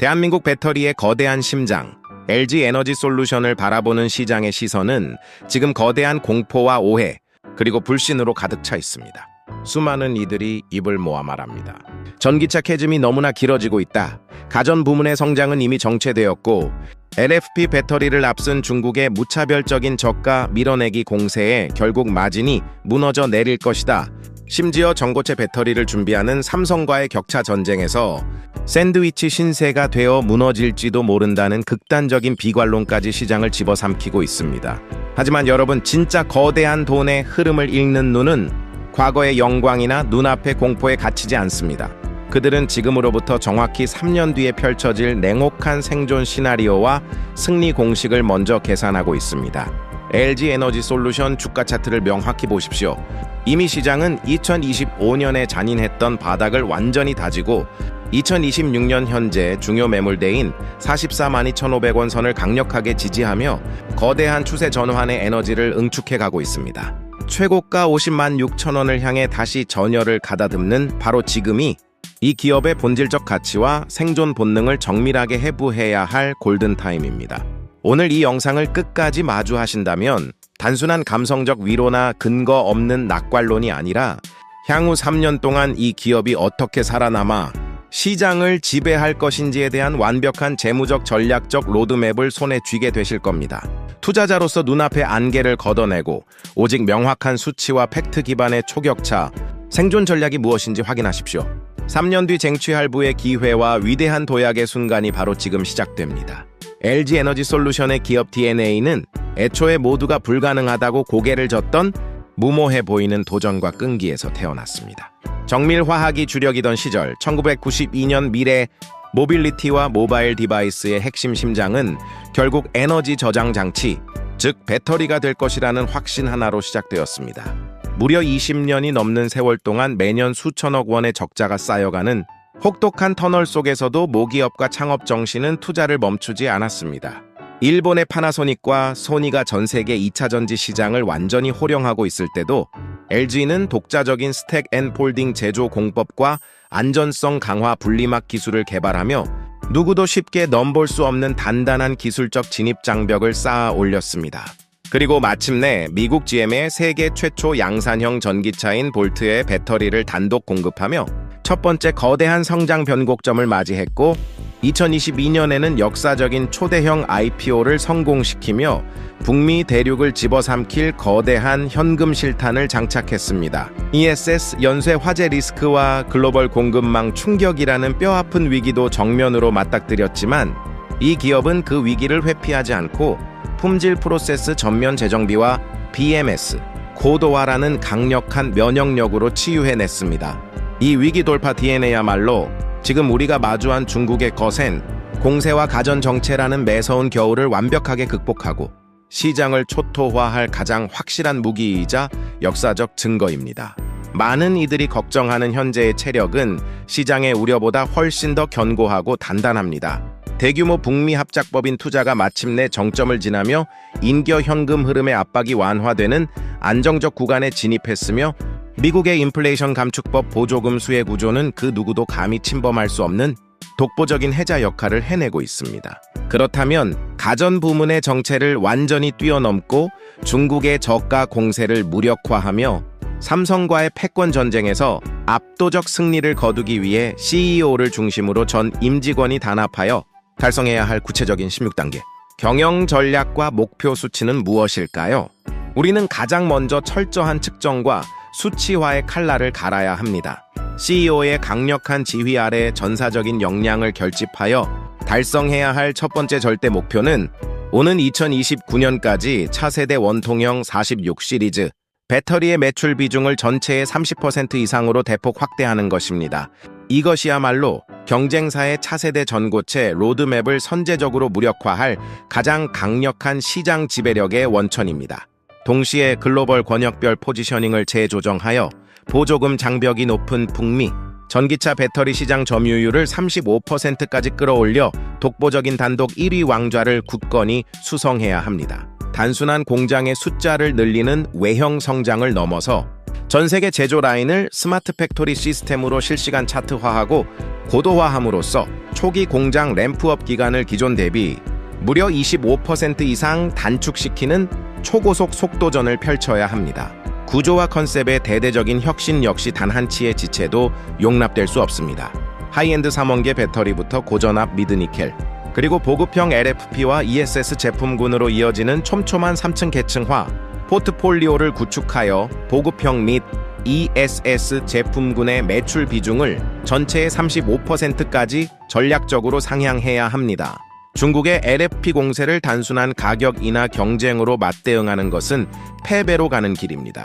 대한민국 배터리의 거대한 심장, LG 에너지 솔루션을 바라보는 시장의 시선은 지금 거대한 공포와 오해, 그리고 불신으로 가득 차 있습니다. 수많은 이들이 입을 모아 말합니다. 전기차 캐즘이 너무나 길어지고 있다. 가전 부문의 성장은 이미 정체되었고 LFP 배터리를 앞선 중국의 무차별적인 저가 밀어내기 공세에 결국 마진이 무너져 내릴 것이다. 심지어 전고체 배터리를 준비하는 삼성과의 격차 전쟁에서 샌드위치 신세가 되어 무너질지도 모른다는 극단적인 비관론까지 시장을 집어삼키고 있습니다. 하지만 여러분, 진짜 거대한 돈의 흐름을 읽는 눈은 과거의 영광이나 눈앞의 공포에 갇히지 않습니다. 그들은 지금으로부터 정확히 3년 뒤에 펼쳐질 냉혹한 생존 시나리오와 승리 공식을 먼저 계산하고 있습니다. LG 에너지 솔루션 주가 차트를 명확히 보십시오. 이미 시장은 2025년에 잔인했던 바닥을 완전히 다지고 2026년 현재 중요 매물대인 442,500원 선을 강력하게 지지하며 거대한 추세 전환의 에너지를 응축해가고 있습니다. 최고가 506,000원을 향해 다시 전열을 가다듬는 바로 지금이 이 기업의 본질적 가치와 생존 본능을 정밀하게 해부해야 할 골든타임입니다. 오늘 이 영상을 끝까지 마주하신다면 단순한 감성적 위로나 근거 없는 낙관론이 아니라 향후 3년 동안 이 기업이 어떻게 살아남아 시장을 지배할 것인지에 대한 완벽한 재무적 전략적 로드맵을 손에 쥐게 되실 겁니다. 투자자로서 눈앞의 안개를 걷어내고 오직 명확한 수치와 팩트 기반의 초격차, 생존 전략이 무엇인지 확인하십시오. 3년 뒤 쟁취할부의 기회와 위대한 도약의 순간이 바로 지금 시작됩니다. LG 에너지 솔루션의 기업 DNA는 애초에 모두가 불가능하다고 고개를 젓던 무모해 보이는 도전과 끈기에서 태어났습니다. 정밀화학이 주력이던 시절 1992년 미래 모빌리티와 모바일 디바이스의 핵심 심장은 결국 에너지 저장 장치, 즉 배터리가 될 것이라는 확신 하나로 시작되었습니다. 무려 20년이 넘는 세월 동안 매년 수천억 원의 적자가 쌓여가는 혹독한 터널 속에서도 모기업과 창업 정신은 투자를 멈추지 않았습니다. 일본의 파나소닉과 소니가 전 세계 2차 전지 시장을 완전히 호령하고 있을 때도 LG는 독자적인 스택 앤 폴딩 제조 공법과 안전성 강화 분리막 기술을 개발하며 누구도 쉽게 넘볼 수 없는 단단한 기술적 진입 장벽을 쌓아 올렸습니다. 그리고 마침내 미국 GM의 세계 최초 양산형 전기차인 볼트의 배터리를 단독 공급하며 첫 번째 거대한 성장 변곡점을 맞이했고 2022년에는 역사적인 초대형 IPO를 성공시키며 북미 대륙을 집어삼킬 거대한 현금 실탄을 장착했습니다. ESS 연쇄 화재 리스크와 글로벌 공급망 충격이라는 뼈아픈 위기도 정면으로 맞닥뜨렸지만 이 기업은 그 위기를 회피하지 않고 품질 프로세스 전면 재정비와 BMS, 고도화라는 강력한 면역력으로 치유해냈습니다. 이 위기 돌파 DNA야말로 지금 우리가 마주한 중국의 거센 공세와 가전 정체라는 매서운 겨울을 완벽하게 극복하고 시장을 초토화할 가장 확실한 무기이자 역사적 증거입니다. 많은 이들이 걱정하는 현재의 체력은 시장의 우려보다 훨씬 더 견고하고 단단합니다. 대규모 북미 합작법인 투자가 마침내 정점을 지나며 인겨 현금 흐름의 압박이 완화되는 안정적 구간에 진입했으며 미국의 인플레이션 감축법 보조금 수혜 구조는 그 누구도 감히 침범할 수 없는 독보적인 해자 역할을 해내고 있습니다. 그렇다면 가전 부문의 정체를 완전히 뛰어넘고 중국의 저가 공세를 무력화하며 삼성과의 패권 전쟁에서 압도적 승리를 거두기 위해 CEO를 중심으로 전 임직원이 단합하여 달성해야 할 구체적인 16단계 경영 전략과 목표 수치는 무엇일까요? 우리는 가장 먼저 철저한 측정과 수치화의 칼날을 갈아야 합니다. CEO의 강력한 지휘 아래 전사적인 역량을 결집하여 달성해야 할 첫 번째 절대 목표는 오는 2029년까지 차세대 원통형 46 시리즈 배터리의 매출 비중을 전체의 30% 이상으로 대폭 확대하는 것입니다. 이것이야말로 경쟁사의 차세대 전고체 로드맵을 선제적으로 무력화할 가장 강력한 시장 지배력의 원천입니다. 동시에 글로벌 권역별 포지셔닝을 재조정하여 보조금 장벽이 높은 북미, 전기차 배터리 시장 점유율을 35%까지 끌어올려 독보적인 단독 1위 왕좌를 굳건히 수성해야 합니다. 단순한 공장의 숫자를 늘리는 외형 성장을 넘어서 전 세계 제조 라인을 스마트 팩토리 시스템으로 실시간 차트화하고 고도화함으로써 초기 공장 램프업 기간을 기존 대비 무려 25% 이상 단축시키는 초고속 속도전을 펼쳐야 합니다. 구조와 컨셉의 대대적인 혁신 역시 단 한치의 지체도 용납될 수 없습니다. 하이엔드 3원계 배터리부터 고전압 미드니켈, 그리고 보급형 LFP와 ESS 제품군으로 이어지는 촘촘한 3층 계층화 포트폴리오를 구축하여 보급형 및 ESS 제품군의 매출 비중을 전체의 35%까지 전략적으로 상향해야 합니다. 중국의 LFP 공세를 단순한 가격 인하 경쟁으로 맞대응하는 것은 패배로 가는 길입니다.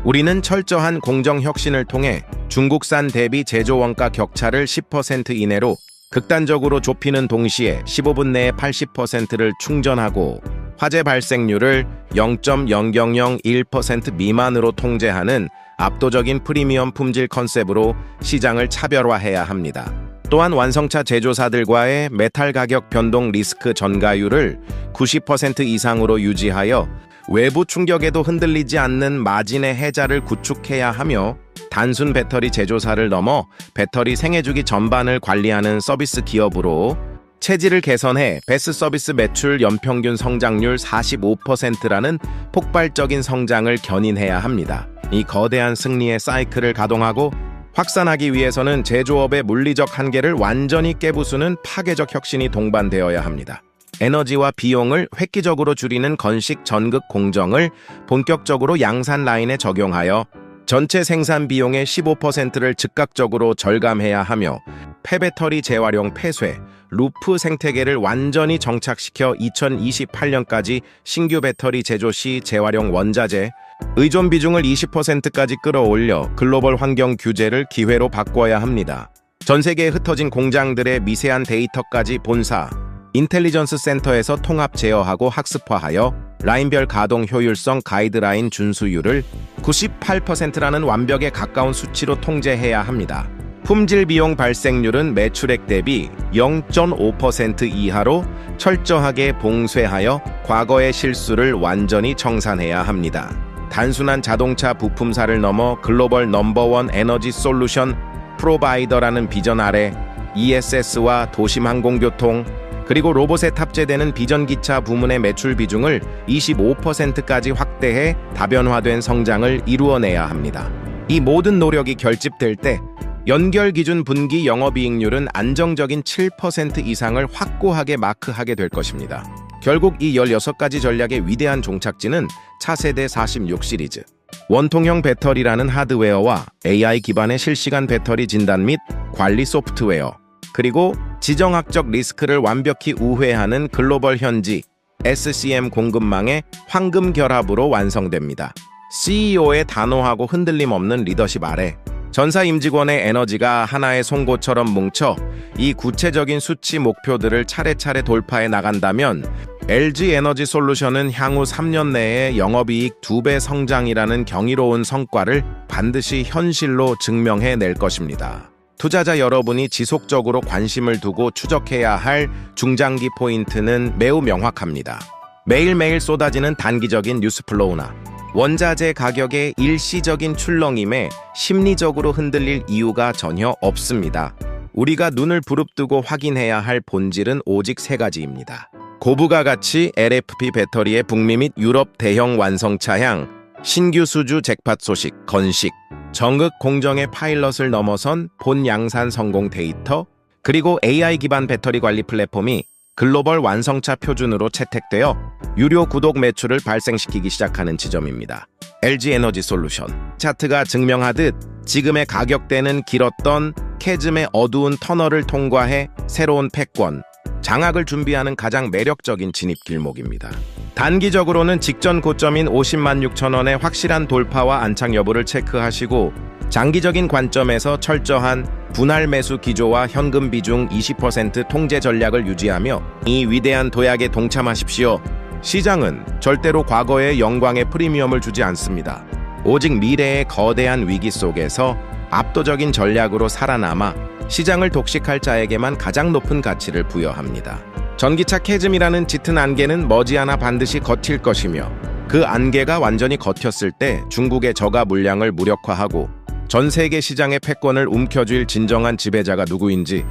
우리는 철저한 공정 혁신을 통해 중국산 대비 제조 원가 격차를 10% 이내로 극단적으로 좁히는 동시에 15분 내에 80%를 충전하고 화재 발생률을 0.0001% 미만으로 통제하는 압도적인 프리미엄 품질 컨셉으로 시장을 차별화해야 합니다. 또한 완성차 제조사들과의 메탈 가격 변동 리스크 전가율을 90% 이상으로 유지하여 외부 충격에도 흔들리지 않는 마진의 해자를 구축해야 하며 단순 배터리 제조사를 넘어 배터리 생애주기 전반을 관리하는 서비스 기업으로 체질을 개선해 베스 서비스 매출 연평균 성장률 45%라는 폭발적인 성장을 견인해야 합니다. 이 거대한 승리의 사이클을 가동하고 확산하기 위해서는 제조업의 물리적 한계를 완전히 깨부수는 파괴적 혁신이 동반되어야 합니다. 에너지와 비용을 획기적으로 줄이는 건식 전극 공정을 본격적으로 양산 라인에 적용하여 전체 생산 비용의 15%를 즉각적으로 절감해야 하며 폐배터리 재활용 폐쇄, 루프 생태계를 완전히 정착시켜 2028년까지 신규 배터리 제조 시 재활용 원자재, 의존 비중을 20%까지 끌어올려 글로벌 환경 규제를 기회로 바꿔야 합니다. 전 세계에 흩어진 공장들의 미세한 데이터까지 본사, 인텔리전스 센터에서 통합 제어하고 학습화하여 라인별 가동 효율성 가이드라인 준수율을 98%라는 완벽에 가까운 수치로 통제해야 합니다. 품질 비용 발생률은 매출액 대비 0.5% 이하로 철저하게 봉쇄하여 과거의 실수를 완전히 정산해야 합니다. 단순한 자동차 부품사를 넘어 글로벌 넘버원 에너지 솔루션 프로바이더라는 비전 아래 ESS와 도심 항공교통, 그리고 로봇에 탑재되는 비전기차 부문의 매출 비중을 25%까지 확대해 다변화된 성장을 이루어내야 합니다. 이 모든 노력이 결집될 때 연결 기준 분기 영업이익률은 안정적인 7% 이상을 확고하게 마크하게 될 것입니다. 결국 이 16가지 전략의 위대한 종착지는 차세대 46 시리즈, 원통형 배터리라는 하드웨어와 AI 기반의 실시간 배터리 진단 및 관리 소프트웨어, 그리고 지정학적 리스크를 완벽히 우회하는 글로벌 현지 SCM 공급망의 황금 결합으로 완성됩니다. CEO의 단호하고 흔들림 없는 리더십 아래 전사 임직원의 에너지가 하나의 송곳처럼 뭉쳐 이 구체적인 수치 목표들을 차례차례 돌파해 나간다면 LG 에너지 솔루션은 향후 3년 내에 영업이익 2배 성장이라는 경이로운 성과를 반드시 현실로 증명해낼 것입니다. 투자자 여러분이 지속적으로 관심을 두고 추적해야 할 중장기 포인트는 매우 명확합니다. 매일매일 쏟아지는 단기적인 뉴스플로우나 원자재 가격의 일시적인 출렁임에 심리적으로 흔들릴 이유가 전혀 없습니다. 우리가 눈을 부릅뜨고 확인해야 할 본질은 오직 3가지입니다. 고부가 가치 LFP 배터리의 북미 및 유럽 대형 완성차향, 신규 수주 잭팟 소식, 건식, 정극 공정의 파일럿을 넘어선 본 양산 성공 데이터, 그리고 AI 기반 배터리 관리 플랫폼이 글로벌 완성차 표준으로 채택되어 유료 구독 매출을 발생시키기 시작하는 지점입니다. LG 에너지 솔루션 차트가 증명하듯 지금의 가격대는 길었던 캐즘의 어두운 터널을 통과해 새로운 패권, 장악을 준비하는 가장 매력적인 진입 길목입니다. 단기적으로는 직전 고점인 50만 6천 원의 확실한 돌파와 안착 여부를 체크하시고, 장기적인 관점에서 철저한 분할 매수 기조와 현금 비중 20% 통제 전략을 유지하며 이 위대한 도약에 동참하십시오. 시장은 절대로 과거의 영광의 프리미엄을 주지 않습니다. 오직 미래의 거대한 위기 속에서 압도적인 전략으로 살아남아 시장을 독식할 자에게만 가장 높은 가치를 부여합니다. 전기차 캐즘이라는 짙은 안개는 머지않아 반드시 걷힐 것이며 그 안개가 완전히 걷혔을 때 중국의 저가 물량을 무력화하고 전 세계 시장의 패권을 움켜쥘 진정한 지배자가 누구인지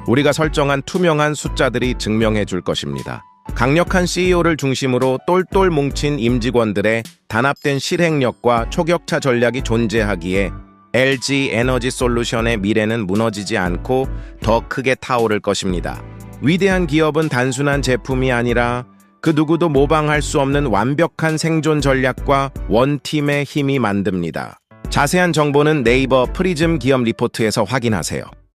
우리가 설정한 투명한 숫자들이 증명해 줄 것입니다. 강력한 CEO를 중심으로 똘똘 뭉친 임직원들의 단합된 실행력과 초격차 전략이 존재하기에 LG 에너지 솔루션의 미래는 무너지지 않고 더 크게 타오를 것입니다. 위대한 기업은 단순한 제품이 아니라 그 누구도 모방할 수 없는 완벽한 생존 전략과 원팀의 힘이 만듭니다. 자세한 정보는 네이버 프리즘 기업 리포트에서 확인하세요.